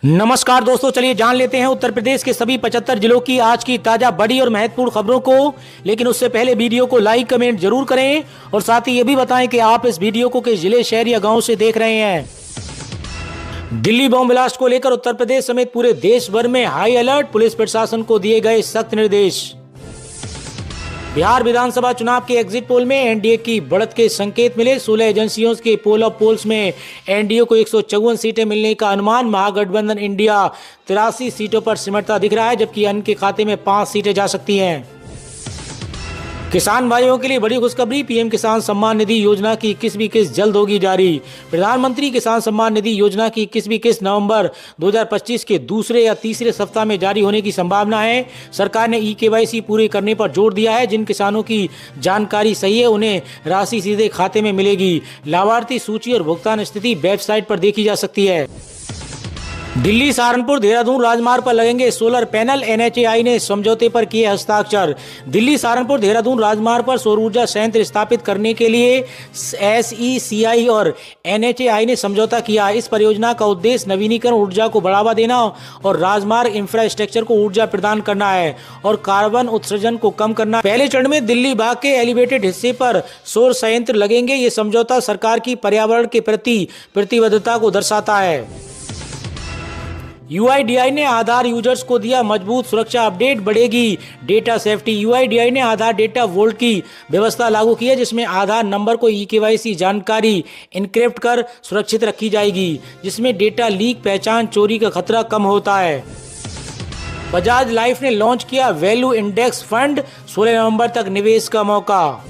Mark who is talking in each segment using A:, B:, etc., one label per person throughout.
A: नमस्कार दोस्तों, चलिए जान लेते हैं उत्तर प्रदेश के सभी 75 जिलों की आज की ताजा बड़ी और महत्वपूर्ण खबरों को। लेकिन उससे पहले वीडियो को लाइक कमेंट जरूर करें और साथ ही ये भी बताएं कि आप इस वीडियो को किस जिले, शहर या गांव से देख रहे हैं। दिल्ली बॉम्ब ब्लास्ट को लेकर उत्तर प्रदेश समेत पूरे देश भर में हाई अलर्ट, पुलिस प्रशासन को दिए गए सख्त निर्देश। बिहार विधानसभा चुनाव के एग्जिट पोल में एनडीए की बढ़त के संकेत मिले। 16 एजेंसियों के पोल ऑफ पोल्स में एनडीए को 154 सीटें मिलने का अनुमान। महागठबंधन इंडिया 83 सीटों पर सिमटता दिख रहा है, जबकि अन्य के खाते में 5 सीटें जा सकती हैं। किसान भाइयों के लिए बड़ी खुशखबरी, पीएम किसान सम्मान निधि योजना की 21वीं किस्त जल्द होगी जारी। प्रधानमंत्री किसान सम्मान निधि योजना की 21वीं किस्त नवंबर 2025 के दूसरे या तीसरे सप्ताह में जारी होने की संभावना है। सरकार ने ई-केवाईसी पूरे करने पर जोर दिया है। जिन किसानों की जानकारी सही है उन्हें राशि सीधे खाते में मिलेगी। लाभार्थी सूची और भुगतान स्थिति वेबसाइट पर देखी जा सकती है। दिल्ली सहारनपुर देहरादून राजमार्ग पर लगेंगे सोलर पैनल, एनएचएआई ने समझौते पर किए हस्ताक्षर। दिल्ली सहारनपुर देहरादून राजमार्ग पर सौर ऊर्जा संयंत्र स्थापित करने के लिए एसईसीआई और एनएचएआई ने समझौता किया। इस परियोजना का उद्देश्य नवीनीकरण ऊर्जा को बढ़ावा देना और राजमार्ग इंफ्रास्ट्रक्चर को ऊर्जा प्रदान करना है और कार्बन उत्सर्जन को कम करना। पहले चरण में दिल्ली बाग के एलिवेटेड हिस्से पर सौर संयंत्र लगेंगे। ये समझौता सरकार की पर्यावरण के प्रति प्रतिबद्धता को दर्शाता है। यूआईडीआई ने आधार यूजर्स को दिया मजबूत सुरक्षा अपडेट, बढ़ेगी डेटा सेफ्टी। यूआईडीआई ने आधार डेटा वोल्ट की व्यवस्था लागू की है, जिसमें आधार नंबर को ई-केवाईसी जानकारी इनक्रिप्ट कर सुरक्षित रखी जाएगी, जिसमें डेटा लीक, पहचान चोरी का खतरा कम होता है। बजाज लाइफ ने लॉन्च किया वैल्यू इंडेक्स फंड, 16 नवंबर तक निवेश का मौका।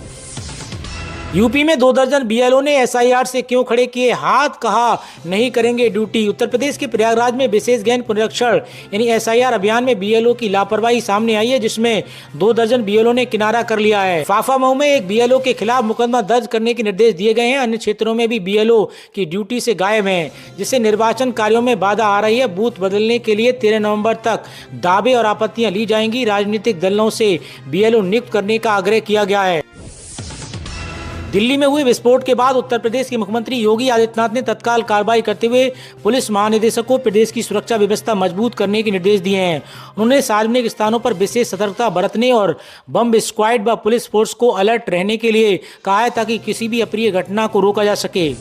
A: यूपी में 2 दर्जन बीएलओ ने एसआईआर से क्यों खड़े किए हाथ, कहा नहीं करेंगे ड्यूटी। उत्तर प्रदेश के प्रयागराज में विशेष गहन पुनरीक्षण यानी एसआईआर अभियान में बीएलओ की लापरवाही सामने आई है, जिसमें 2 दर्जन बीएलओ ने किनारा कर लिया है। फाफामऊ में एक बीएलओ के खिलाफ मुकदमा दर्ज करने के निर्देश दिए गए हैं। अन्य क्षेत्रों में भी बीएलओ की ड्यूटी से गायब हैं, जिससे निर्वाचन कार्यों में बाधा आ रही है। बूथ बदलने के लिए 13 नवंबर तक दावे और आपत्तियां ली जाएंगी। राजनीतिक दलों से बीएलओ नियुक्त करने का आग्रह किया गया है। दिल्ली में हुए विस्फोट के बाद उत्तर प्रदेश के मुख्यमंत्री योगी आदित्यनाथ ने तत्काल कार्रवाई करते हुए पुलिस महानिदेशक को प्रदेश की सुरक्षा व्यवस्था मजबूत करने के निर्देश दिए हैं। उन्होंने सार्वजनिक स्थानों पर विशेष सतर्कता बरतने और बम स्क्वाड व पुलिस फोर्स को अलर्ट रहने के लिए कहा है, ताकि किसी भी अप्रिय घटना को रोका जा सके।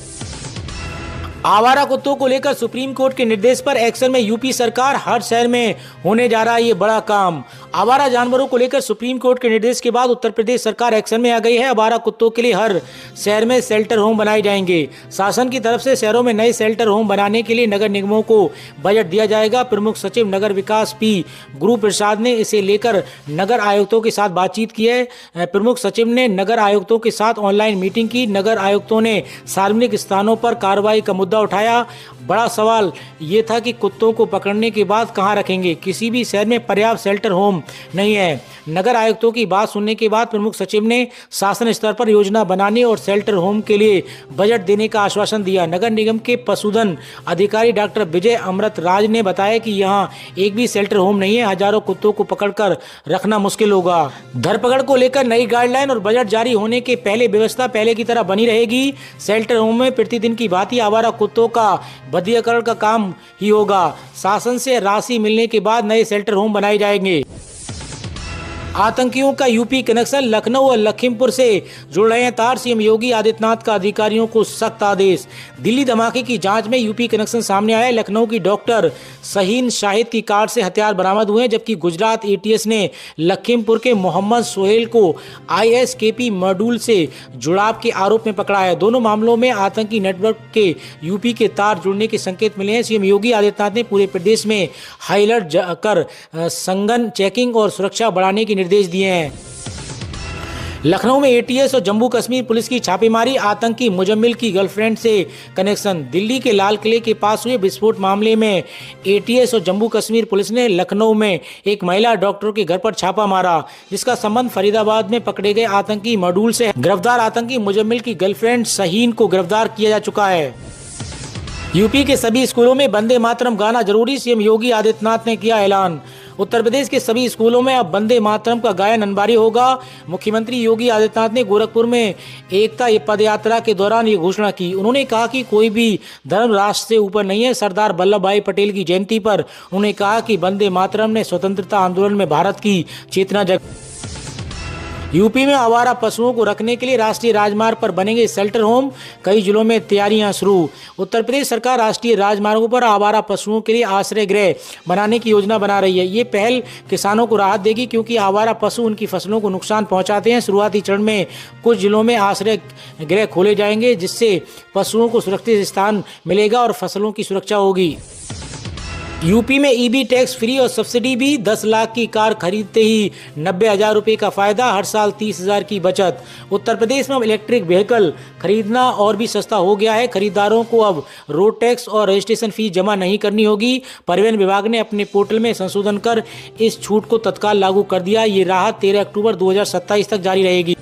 A: आवारा कुत्तों को लेकर सुप्रीम कोर्ट के निर्देश पर एक्शन में यूपी सरकार, हर शहर में होने जा रहा है ये बड़ा काम। आवारा जानवरों को लेकर सुप्रीम कोर्ट के निर्देश के बाद उत्तर प्रदेश सरकार एक्शन में आ गई है। आवारा कुत्तों के लिए हर शहर में शेल्टर होम बनाए जाएंगे। शासन की तरफ से शहरों में नए शेल्टर होम बनाने के लिए नगर निगमों को बजट दिया जाएगा। प्रमुख सचिव नगर विकास पी गुरु प्रसाद ने इसे लेकर नगर आयुक्तों के साथ बातचीत की है। प्रमुख सचिव ने नगर आयुक्तों के साथ ऑनलाइन मीटिंग की। नगर आयुक्तों ने सार्वजनिक स्थानों पर कार्रवाई का मुद्दा उठाया। बड़ा सवाल ये था कि कुत्तों को पकड़ने के बाद कहां रखेंगे। किसी भी शहर में पर्याप्त शेल्टर होम नहीं है। नगर आयुक्तों की बात सुनने के बाद प्रमुख सचिव ने शासन स्तर पर योजना बनाने और शेल्टर होम के लिए बजट देने का आश्वासन दिया। नगर निगम के पशुधन अधिकारी डॉक्टर विजय अमृत राज ने बताया कि यहां एक भी शेल्टर होम नहीं है। हजारों कुत्तों को पकड़कर रखना मुश्किल होगा। धरपकड़ को लेकर नई गाइडलाइन और बजट जारी होने के पहले व्यवस्था पहले की तरह बनी रहेगी। शेल्टर होम में प्रतिदिन की भांति आवारा कुत्तों का बंधीकरण का काम ही होगा। शासन से राशि मिलने के बाद नए शेल्टर होम बनाए जाएंगे। आतंकियों का यूपी कनेक्शन, लखनऊ और लखीमपुर से जुड़ रहे हैं तार। सीएम योगी आदित्यनाथ का अधिकारियों को सख्त आदेश। दिल्ली धमाके की जांच में यूपी कनेक्शन सामने आया है। लखनऊ की डॉक्टर शहीन शाहिद की कार से हथियार बरामद हुए हैं, जबकि गुजरात एटीएस ने लखीमपुर के मोहम्मद सोहेल को आईएसकेपी मॉड्यूल से जुड़ाव के आरोप में पकड़ा है। दोनों मामलों में आतंकी नेटवर्क के यूपी के तार जुड़ने के संकेत मिले हैं। सीएम योगी आदित्यनाथ ने पूरे प्रदेश में हाई अलर्ट कर संघन चेकिंग और सुरक्षा बढ़ाने के निर्देश दिए हैं। लखनऊ में एटीएस और जम्मू कश्मीर पुलिस की छापेमारी, आतंकी मुजम्मिल की गर्लफ्रेंड से कनेक्शन। दिल्ली के लाल किले के पास हुए विस्फोट मामले में एटीएस और जम्मू कश्मीर पुलिस ने लखनऊ में एक महिला डॉक्टर के घर पर छापा मारा, जिसका संबंध फरीदाबाद में पकड़े गए आतंकी मॉड्यूल से। गिरफ्तार आतंकी मुजम्मिल की गर्लफ्रेंड शहीन को गिरफ्तार किया जा चुका है। यूपी के सभी स्कूलों में वंदे मातरम गाना जरूरी, सीएम योगी आदित्यनाथ ने किया ऐलान। उत्तर प्रदेश के सभी स्कूलों में अब वंदे मातरम का गायन अनिवार्य होगा। मुख्यमंत्री योगी आदित्यनाथ ने गोरखपुर में एकता पदयात्रा के दौरान ये घोषणा की। उन्होंने कहा कि कोई भी धर्म राष्ट्र से ऊपर नहीं है। सरदार वल्लभ भाई पटेल की जयंती पर उन्होंने कहा कि वंदे मातरम ने स्वतंत्रता आंदोलन में भारत की चेतना जगाई। यूपी में आवारा पशुओं को रखने के लिए राष्ट्रीय राजमार्ग पर बनेंगे शेल्टर होम, कई जिलों में तैयारियां शुरू। उत्तर प्रदेश सरकार राष्ट्रीय राजमार्गों पर आवारा पशुओं के लिए आश्रय गृह बनाने की योजना बना रही है। ये पहल किसानों को राहत देगी क्योंकि आवारा पशु उनकी फसलों को नुकसान पहुंचाते हैं। शुरुआती चरण में कुछ जिलों में आश्रय गृह खोले जाएंगे जिससे पशुओं को सुरक्षित स्थान मिलेगा और फसलों की सुरक्षा होगी। यूपी में ईबी टैक्स फ्री और सब्सिडी भी। 10 लाख की कार खरीदते ही 90,000 रुपये का फायदा, हर साल 30,000 की बचत। उत्तर प्रदेश में अब इलेक्ट्रिक व्हीकल खरीदना और भी सस्ता हो गया है। खरीदारों को अब रोड टैक्स और रजिस्ट्रेशन फीस जमा नहीं करनी होगी। परिवहन विभाग ने अपने पोर्टल में संशोधन कर इस छूट को तत्काल लागू कर दिया। ये राहत 13 अक्टूबर 2027 तक जारी रहेगी।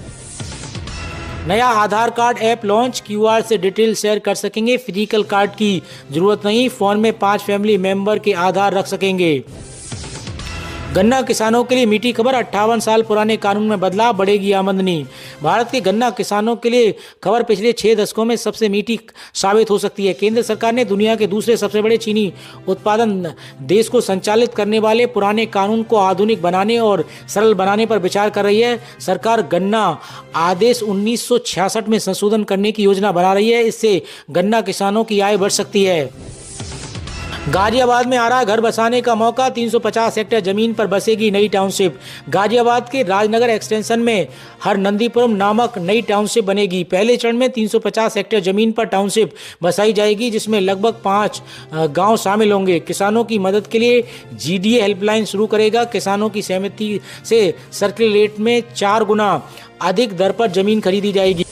A: नया आधार कार्ड ऐप लॉन्च, क्यूआर से डिटेल शेयर कर सकेंगे। फिजिकल कार्ड की जरूरत नहीं, फोन में 5 फैमिली मेंबर के आधार रख सकेंगे। गन्ना किसानों के लिए मीठी खबर, 58 साल पुराने कानून में बदलाव, बढ़ेगी आमदनी। भारत के गन्ना किसानों के लिए खबर पिछले 6 दशकों में सबसे मीठी साबित हो सकती है। केंद्र सरकार ने दुनिया के दूसरे सबसे बड़े चीनी उत्पादन देश को संचालित करने वाले पुराने कानून को आधुनिक बनाने और सरल बनाने पर विचार कर रही है। सरकार गन्ना आदेश 1966 में संशोधन करने की योजना बना रही है। इससे गन्ना किसानों की आय बढ़ सकती है। गाजियाबाद में आ रहा है घर बसाने का मौका, 350 हेक्टेयर जमीन पर बसेगी नई टाउनशिप। गाजियाबाद के राजनगर एक्सटेंशन में हर नंदीपुरम नामक नई टाउनशिप बनेगी। पहले चरण में 350 हेक्टेयर जमीन पर टाउनशिप बसाई जाएगी जिसमें लगभग 5 गांव शामिल होंगे। किसानों की मदद के लिए जीडीए हेल्पलाइन शुरू करेगा। किसानों की सहमति से सर्किल रेट में 4 गुना अधिक दर पर जमीन खरीदी जाएगी।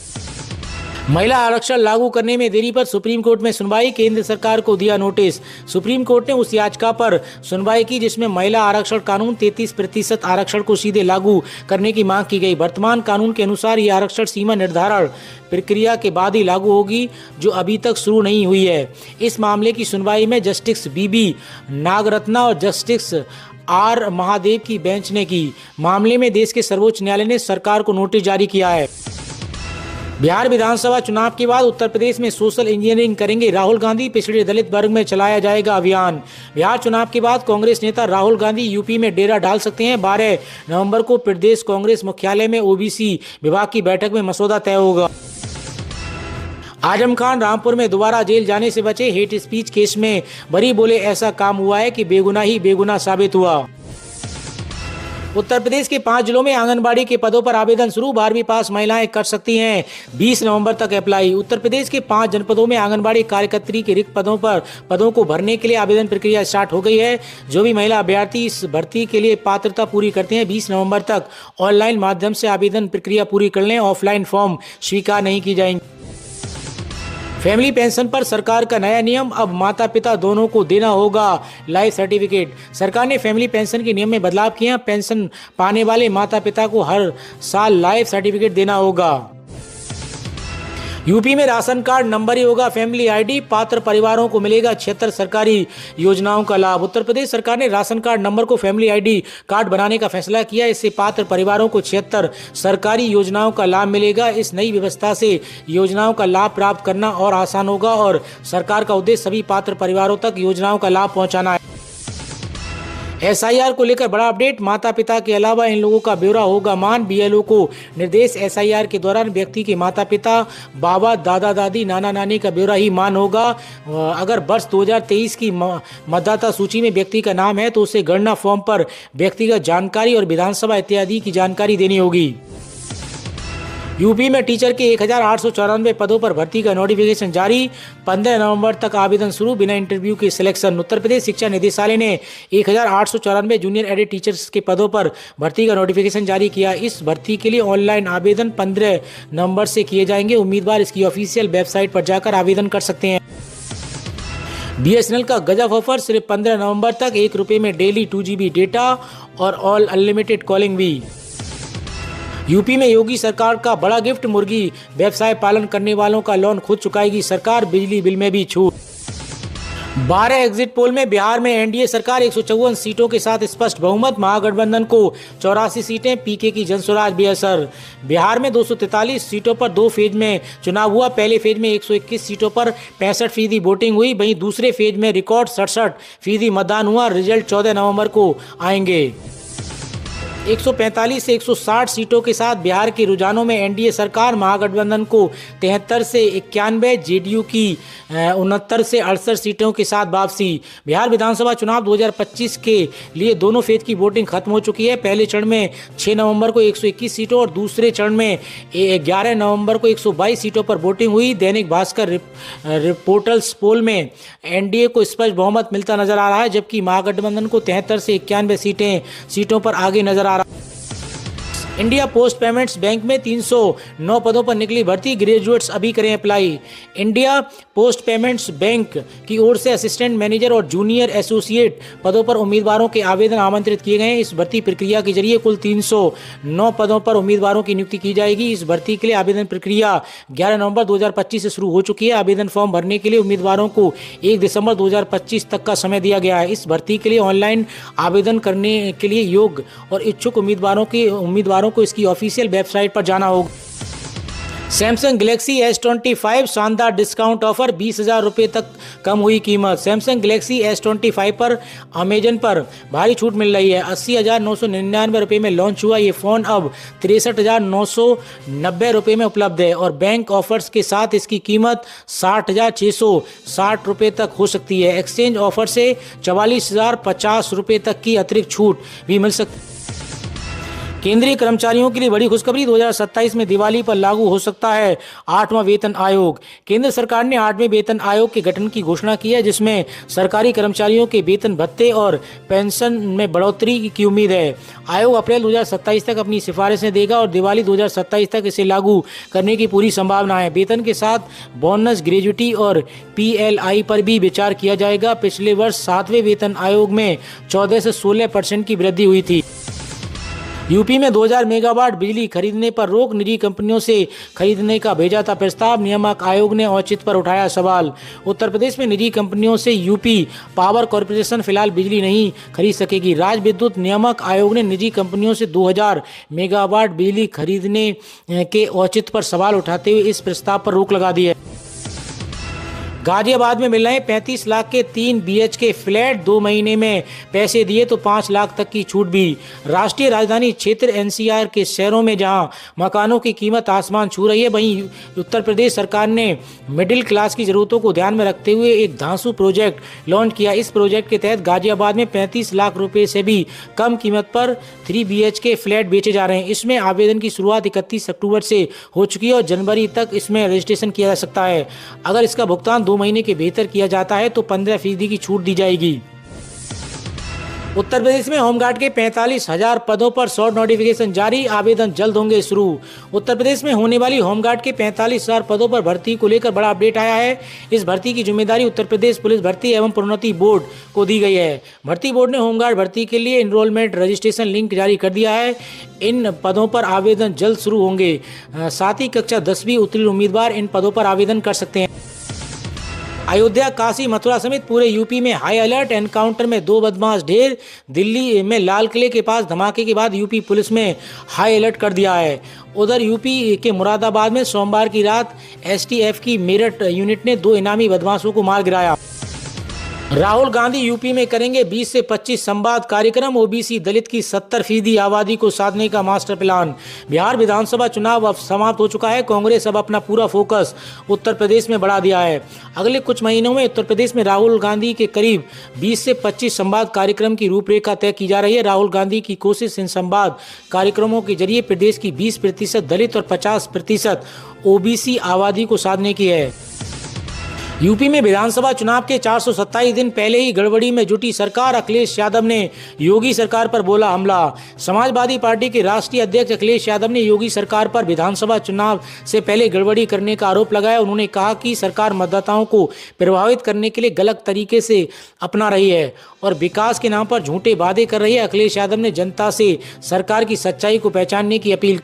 A: महिला आरक्षण लागू करने में देरी पर सुप्रीम कोर्ट में सुनवाई, केंद्र सरकार को दिया नोटिस। सुप्रीम कोर्ट ने उस याचिका पर सुनवाई की जिसमें महिला आरक्षण कानून 33% आरक्षण को सीधे लागू करने की मांग की गई। वर्तमान कानून के अनुसार ये आरक्षण सीमा निर्धारण प्रक्रिया के बाद ही लागू होगी जो अभी तक शुरू नहीं हुई है। इस मामले की सुनवाई में जस्टिस बीबी नागरत्ना और जस्टिस आर महादेव की बेंच ने की। मामले में देश के सर्वोच्च न्यायालय ने सरकार को नोटिस जारी किया है। बिहार विधानसभा चुनाव के बाद उत्तर प्रदेश में सोशल इंजीनियरिंग करेंगे राहुल गांधी, पिछड़े दलित वर्ग में चलाया जाएगा अभियान। बिहार चुनाव के बाद कांग्रेस नेता राहुल गांधी यूपी में डेरा डाल सकते हैं। 12 नवंबर को प्रदेश कांग्रेस मुख्यालय में ओबीसी विभाग की बैठक में मसौदा तय होगा। आजम खान रामपुर में दोबारा जेल जाने से बचे। हेट स्पीच केस में बरी बोले, ऐसा काम हुआ है कि बेगुनाह ही बेगुनाह साबित हुआ। उत्तर प्रदेश के 5 जिलों में आंगनबाड़ी के पदों पर आवेदन शुरू, 12वीं पास महिलाएं कर सकती हैं 20 नवंबर तक अप्लाई। उत्तर प्रदेश के 5 जनपदों में आंगनबाड़ी कार्यकर्त्री के रिक्त पदों को भरने के लिए आवेदन प्रक्रिया स्टार्ट हो गई है। जो भी महिला अभ्यर्थी इस भर्ती के लिए पात्रता पूरी करते हैं 20 नवंबर तक ऑनलाइन माध्यम से आवेदन प्रक्रिया पूरी कर लें। ऑफलाइन फॉर्म स्वीकार नहीं की जाएंगे। फैमिली पेंशन पर सरकार का नया नियम, अब माता पिता दोनों को देना होगा लाइफ सर्टिफिकेट। सरकार ने फैमिली पेंशन के नियम में बदलाव किए हैं। पेंशन पाने वाले माता पिता को हर साल लाइफ सर्टिफिकेट देना होगा। यूपी में राशन कार्ड नंबर ही होगा फैमिली आईडी, पात्र परिवारों को मिलेगा 76 सरकारी योजनाओं का लाभ। उत्तर प्रदेश सरकार ने राशन कार्ड नंबर को फैमिली आईडी कार्ड बनाने का फैसला किया। इससे पात्र परिवारों को 76 सरकारी योजनाओं का लाभ मिलेगा। इस नई व्यवस्था से योजनाओं का लाभ प्राप्त करना और आसान होगा और सरकार का उद्देश्य सभी पात्र परिवारों तक योजनाओं का लाभ पहुँचाना है। एसआईआर को लेकर बड़ा अपडेट, माता पिता के अलावा इन लोगों का ब्यौरा होगा मान। बीएलओ को निर्देश, एसआईआर के दौरान व्यक्ति के माता पिता, बाबा, दादा दादी, नाना नानी का ब्यौरा ही मान होगा। अगर वर्ष 2023 की मतदाता सूची में व्यक्ति का नाम है तो उसे गणना फॉर्म पर व्यक्तिगत जानकारी और विधानसभा इत्यादि की जानकारी देनी होगी। यूपी में टीचर के 1894 पदों पर भर्ती का नोटिफिकेशन जारी, 15 नवंबर तक आवेदन शुरू, बिना इंटरव्यू के सिलेक्शन। उत्तर प्रदेश शिक्षा निदेशालय ने 1894 जूनियर एडेड टीचर्स के पदों पर भर्ती का नोटिफिकेशन जारी किया। इस भर्ती के लिए ऑनलाइन आवेदन 15 नवंबर से किए जाएंगे। उम्मीदवार इसकी ऑफिशियल वेबसाइट पर जाकर आवेदन कर सकते हैं। बीएसएनएल का गजब ऑफर, सिर्फ 15 नवंबर तक 1 रुपये में डेली 2 GB डेटा और ऑल अनलिमिटेड कॉलिंग भी। यूपी में योगी सरकार का बड़ा गिफ्ट, मुर्गी व्यवसाय पालन करने वालों का लोन खुद चुकाएगी सरकार, बिजली बिल में भी छूट। 12 एग्जिट पोल में बिहार में एनडीए सरकार 154 सीटों के साथ स्पष्ट बहुमत, महागठबंधन को 84 सीटें, पीके की जनसुराज बेअसर। बिहार में 243 सीटों पर 2 फेज में चुनाव हुआ। पहले फेज में 121 सीटों पर 65% वोटिंग हुई, वहीं दूसरे फेज में रिकॉर्ड 67% मतदान हुआ। रिजल्ट 14 नवंबर को आएंगे। 145 से 160 सीटों के साथ बिहार के रुझानों में एनडीए सरकार, महागठबंधन को 73 से 91, जेडीयू की 69 से 68 सीटों के साथ वापसी। बिहार विधानसभा चुनाव 2025 के लिए दोनों फेज की वोटिंग खत्म हो चुकी है। पहले चरण में 6 नवंबर को 121 सीटों और दूसरे चरण में 11 नवंबर को 122 सीटों पर वोटिंग हुई। दैनिक भास्कर रिपोर्टर्स पोल में एनडीए को स्पष्ट बहुमत मिलता नजर आ रहा है, जबकि महागठबंधन को 73 से 91 सीटों पर आगे नजर आ रहा है। इंडिया पोस्ट पेमेंट्स बैंक में 309 पदों पर निकली भर्ती, ग्रेजुएट्स अभी करें apply. India post payments bank की ओर से असिस्टेंट मैनेजर और जूनियर एसोसिएट पदों पर उम्मीदवारों के आवेदन आमंत्रित किए गए हैं। इस भर्ती प्रक्रिया के जरिए कुल 309 पदों पर उम्मीदवारों की नियुक्ति की जाएगी। इस भर्ती के लिए आवेदन प्रक्रिया 11 नवंबर 2025 से शुरू हो चुकी है। आवेदन फॉर्म भरने के लिए उम्मीदवारों को 1 दिसंबर 2025 तक का समय दिया गया है। इस भर्ती के लिए ऑनलाइन आवेदन करने के लिए योग्य और इच्छुक उम्मीदवारों को इसकी ऑफिशियल वेबसाइट पर जाना होगा। सैमसंग गैलेक्सी S25 शानदार डिस्काउंट ऑफर, 20,000 रुपये तक कम हुई कीमत। सैमसंग गैलेक्सी S25 पर अमेजन पर भारी छूट मिल रही है। 80,999 रुपये में लॉन्च हुआ ये फ़ोन अब 63,990 रुपये में उपलब्ध है और बैंक ऑफर्स के साथ इसकी कीमत 60,660 रुपये तक हो सकती है। एक्सचेंज ऑफर से 44,050 रुपये तक की अतिरिक्त छूट भी मिल सकती है। केंद्रीय कर्मचारियों के लिए बड़ी खुशखबरी, 2027 में दिवाली पर लागू हो सकता है 8वां वेतन आयोग। केंद्र सरकार ने 8वें वेतन आयोग के गठन की घोषणा की है, जिसमें सरकारी कर्मचारियों के वेतन भत्ते और पेंशन में बढ़ोतरी की उम्मीद है। आयोग अप्रैल 2027 तक अपनी सिफारिशें देगा और दिवाली 2027 तक इसे लागू करने की पूरी संभावना है। वेतन के साथ बोनस, ग्रेजुटी और PLI पर भी विचार किया जाएगा। पिछले वर्ष 7वें वेतन आयोग में 14 से 16% की वृद्धि हुई थी। यूपी में 2000 मेगावाट बिजली खरीदने पर रोक, निजी कंपनियों से खरीदने का भेजा था प्रस्ताव, नियामक आयोग ने औचित्य पर उठाया सवाल। उत्तर प्रदेश में निजी कंपनियों से यूपी पावर कॉर्पोरेशन फिलहाल बिजली नहीं खरीद सकेगी। राज्य विद्युत नियामक आयोग ने निजी कंपनियों से 2000 मेगावाट बिजली खरीदने के औचित्य पर सवाल उठाते हुए इस प्रस्ताव पर रोक लगा दी है। गाजियाबाद में मिल रहे 35 लाख के 3 BHK फ्लैट, 2 महीने में पैसे दिए तो 5 लाख तक की छूट भी। राष्ट्रीय राजधानी क्षेत्र NCR के शहरों में जहां मकानों की कीमत आसमान छू रही है, वहीं उत्तर प्रदेश सरकार ने मिडिल क्लास की ज़रूरतों को ध्यान में रखते हुए एक धांसू प्रोजेक्ट लॉन्च किया। इस प्रोजेक्ट के तहत गाजियाबाद में 35 लाख रुपये से भी कम कीमत पर 3 BHK फ्लैट बेचे जा रहे हैं। इसमें आवेदन की शुरुआत 31 अक्टूबर से हो चुकी है और जनवरी तक इसमें रजिस्ट्रेशन किया जा सकता है। अगर इसका भुगतान 2 महीने के भीतर किया जाता है तो 15% की छूट दी जाएगी। उत्तर प्रदेश में होमगार्ड के 45,000 पदों पर शॉर्ट नोटिफिकेशन जारी, आवेदन जल्द होंगे शुरू। उत्तर प्रदेश में होने वाली होमगार्ड के 45,000 पदों पर भर्ती को लेकर बड़ा अपडेट आया है। इस भर्ती की जिम्मेदारी उत्तर प्रदेश पुलिस भर्ती एवं प्रोन्नति बोर्ड को दी गई है। भर्ती बोर्ड ने होमगार्ड भर्ती के लिए एनरोलमेंट रजिस्ट्रेशन लिंक जारी कर दिया है। इन पदों पर आवेदन जल्द शुरू होंगे। साथ ही कक्षा 10वीं उत्तीर्ण उम्मीदवार इन पदों पर आवेदन कर सकते हैं। अयोध्या, काशी, मथुरा समेत पूरे यूपी में हाई अलर्ट, एनकाउंटर में 2 बदमाश ढेर। दिल्ली में लाल किले के पास धमाके के बाद यूपी पुलिस में हाई अलर्ट कर दिया है। उधर यूपी के मुरादाबाद में सोमवार की रात STF की मेरठ यूनिट ने 2 इनामी बदमाशों को मार गिराया। राहुल गांधी यूपी में करेंगे 20 से 25 संवाद कार्यक्रम, ओबीसी दलित की 70% आबादी को साधने का मास्टर प्लान। बिहार विधानसभा चुनाव अब समाप्त हो चुका है। कांग्रेस अब अपना पूरा फोकस उत्तर प्रदेश में बढ़ा दिया है। अगले कुछ महीनों में उत्तर प्रदेश में राहुल गांधी के करीब 20 से 25 संवाद कार्यक्रम की रूपरेखा तय की जा रही है। राहुल गांधी की कोशिश इन संवाद कार्यक्रमों के जरिए प्रदेश की 20% दलित और 50% ओबीसी आबादी को साधने की है। यूपी में विधानसभा चुनाव के 427 दिन पहले ही गड़बड़ी में जुटी सरकार, अखिलेश यादव ने योगी सरकार पर बोला हमला। समाजवादी पार्टी के राष्ट्रीय अध्यक्ष अखिलेश यादव ने योगी सरकार पर विधानसभा चुनाव से पहले गड़बड़ी करने का आरोप लगाया। उन्होंने कहा कि सरकार मतदाताओं को प्रभावित करने के लिए गलत तरीके से अपना रही है और विकास के नाम पर झूठे वादे कर रही है। अखिलेश यादव ने जनता से सरकार की सच्चाई को पहचानने की अपील।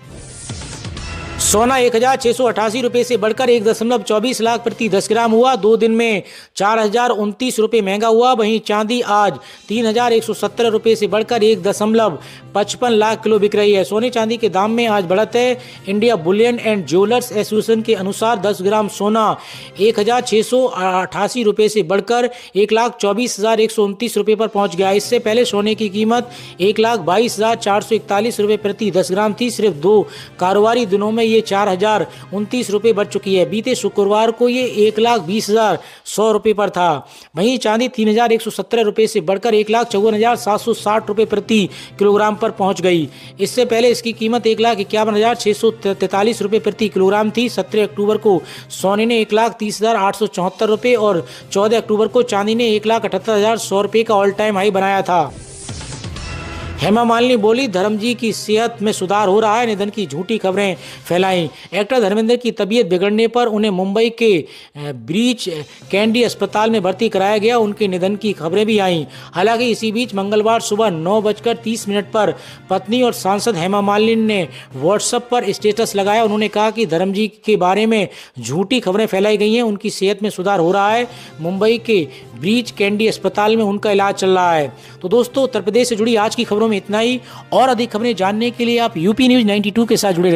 A: सोना 1,688 रुपये से बढ़कर 1.24 लाख प्रति 10 ग्राम हुआ। 2 दिन में 4,029 रुपये महंगा हुआ। वहीं चांदी आज 3,117 रुपये से बढ़कर 1.55 लाख किलो बिक रही है। सोने चांदी के दाम में आज बढ़त है। India Boolean and jewellers association के अनुसार 10 ग्राम सोना 1,688 रुपये से बढ़कर 1,24,129 रुपये पर पहुंच गया। इससे पहले सोने की कीमत 1,22,441 रुपये प्रति 10 ग्राम थी। सिर्फ 2 कारोबारी दिनों में ये 4,029 रुपये बढ़ चुकी है। बीते शुक्रवार को ये 1,20,100 रुपये पर था। वहीं चांदी 3,117 रुपये से बढ़कर 1,54,760 रुपये प्रति किलोग्राम पर पहुंच गई। इससे पहले इसकी कीमत 1,51,643 रुपये प्रति किलोग्राम थी। 17 अक्टूबर को सोने ने 1,30,874 रुपये और 14 अक्टूबर को चांदी ने 1,78,100 रुपये का ऑल टाइम हाई बनाया था। हेमा मालिनी बोली, धर्मजी की सेहत में सुधार हो रहा है। निधन की झूठी खबरें फैलाई। एक्टर धर्मेंद्र की तबीयत बिगड़ने पर उन्हें मुंबई के ब्रीच कैंडी अस्पताल में भर्ती कराया गया। उनके निधन की खबरें भी आईं। हालांकि इसी बीच मंगलवार सुबह 9:30 पर पत्नी और सांसद हेमा मालिनी ने व्हाट्सएप पर स्टेटस लगाया। उन्होंने कहा कि धर्मजी के बारे में झूठी खबरें फैलाई गई हैं। उनकी सेहत में सुधार हो रहा है। मुंबई के ब्रीच कैंडी अस्पताल में उनका इलाज चल रहा है। तो दोस्तों, उत्तर प्रदेश से जुड़ी आज की खबरों में इतना ही। और अधिक खबरें जानने के लिए आप यूपी न्यूज़ 92 के साथ जुड़े रहिए।